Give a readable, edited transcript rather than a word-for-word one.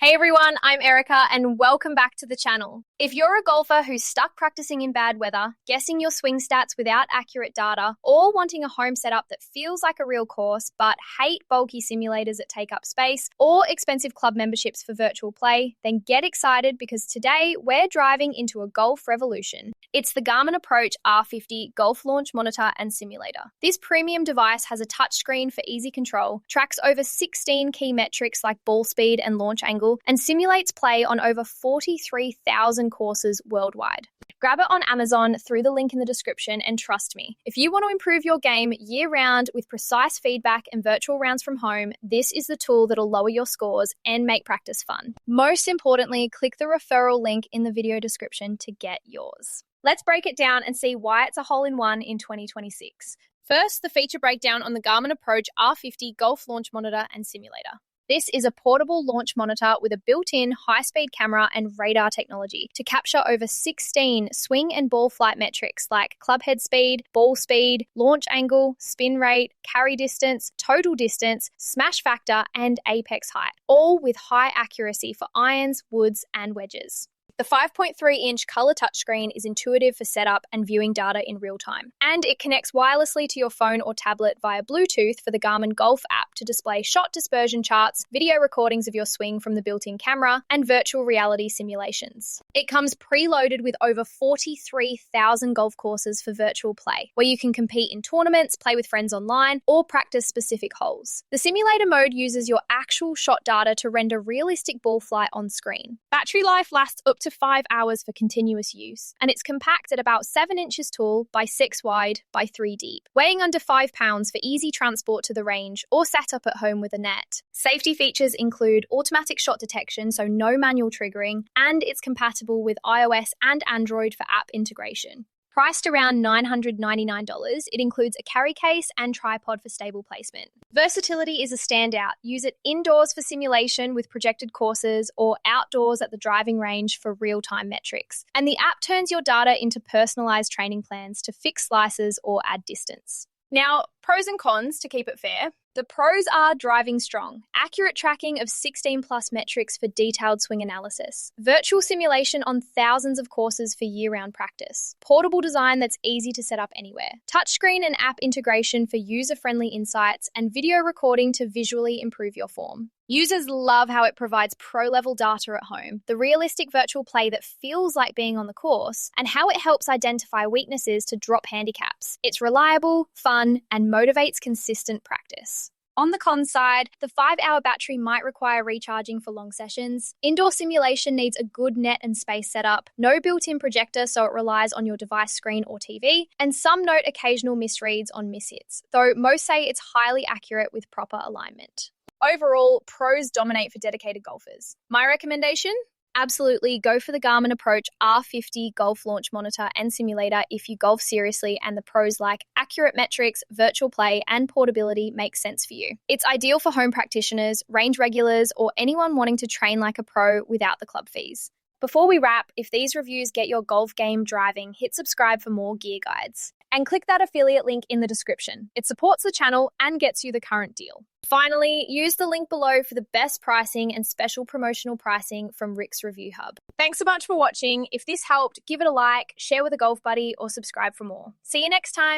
Hey everyone, I'm Erica and welcome back to the channel. If you're a golfer who's stuck practicing in bad weather, guessing your swing stats without accurate data, or wanting a home setup that feels like a real course but hate bulky simulators that take up space, or expensive club memberships for virtual play, then get excited because today we're driving into a golf revolution. It's the Garmin Approach R50 Golf Launch Monitor and Simulator. This premium device has a touchscreen for easy control, tracks over 16 key metrics like ball speed and launch angle, and simulates play on over 43,000 courses worldwide. Grab it on Amazon through the link in the description and trust me, if you want to improve your game year-round with precise feedback and virtual rounds from home, this is the tool that'll lower your scores and make practice fun. Most importantly, click the referral link in the video description to get yours. Let's break it down and see why it's a hole-in-one in 2026. First, the feature breakdown on the Garmin Approach R50 Golf Launch Monitor and Simulator. This is a portable launch monitor with a built-in high-speed camera and radar technology to capture over 16 swing and ball flight metrics like club head speed, ball speed, launch angle, spin rate, carry distance, total distance, smash factor, and apex height, all with high accuracy for irons, woods, and wedges. The 5.3-inch color touchscreen is intuitive for setup and viewing data in real time. And it connects wirelessly to your phone or tablet via Bluetooth for the Garmin Golf app to display shot dispersion charts, video recordings of your swing from the built-in camera, and virtual reality simulations. It comes preloaded with over 43,000 golf courses for virtual play, where you can compete in tournaments, play with friends online, or practice specific holes. The simulator mode uses your actual shot data to render realistic ball flight on screen. Battery life lasts up to 5 hours for continuous use, and it's compact at about 7 inches tall by 6 wide by 3 deep, weighing under 5 pounds for easy transport to the range or set up at home with a net. Safety features include automatic shot detection, so no manual triggering, and it's compatible with iOS and Android for app integration. Priced around $999, it includes a carry case and tripod for stable placement. Versatility is a standout. Use it indoors for simulation with projected courses or outdoors at the driving range for real-time metrics. And the app turns your data into personalized training plans to fix slices or add distance. Now, pros and cons to keep it fair. The pros are driving strong, accurate tracking of 16 plus metrics for detailed swing analysis, virtual simulation on thousands of courses for year-round practice, portable design that's easy to set up anywhere, touchscreen and app integration for user-friendly insights, and video recording to visually improve your form. Users love how it provides pro-level data at home, the realistic virtual play that feels like being on the course, and how it helps identify weaknesses to drop handicaps. It's reliable, fun, and motivates consistent practice. On the con side, the 5-hour battery might require recharging for long sessions. Indoor simulation needs a good net and space setup, no built-in projector so it relies on your device screen or TV, and some note occasional misreads on mishits, though most say it's highly accurate with proper alignment. Overall, pros dominate for dedicated golfers. My recommendation? Absolutely go for the Garmin Approach R50 Golf Launch Monitor and Simulator if you golf seriously and the pros like accurate metrics, virtual play, and portability make sense for you. It's ideal for home practitioners, range regulars, or anyone wanting to train like a pro without the club fees. Before we wrap, if these reviews get your golf game driving, hit subscribe for more gear guides. And click that affiliate link in the description. It supports the channel and gets you the current deal. Finally, use the link below for the best pricing and special promotional pricing from Rick's Review Hub. Thanks so much for watching. If this helped, give it a like, share with a golf buddy, or subscribe for more. See you next time.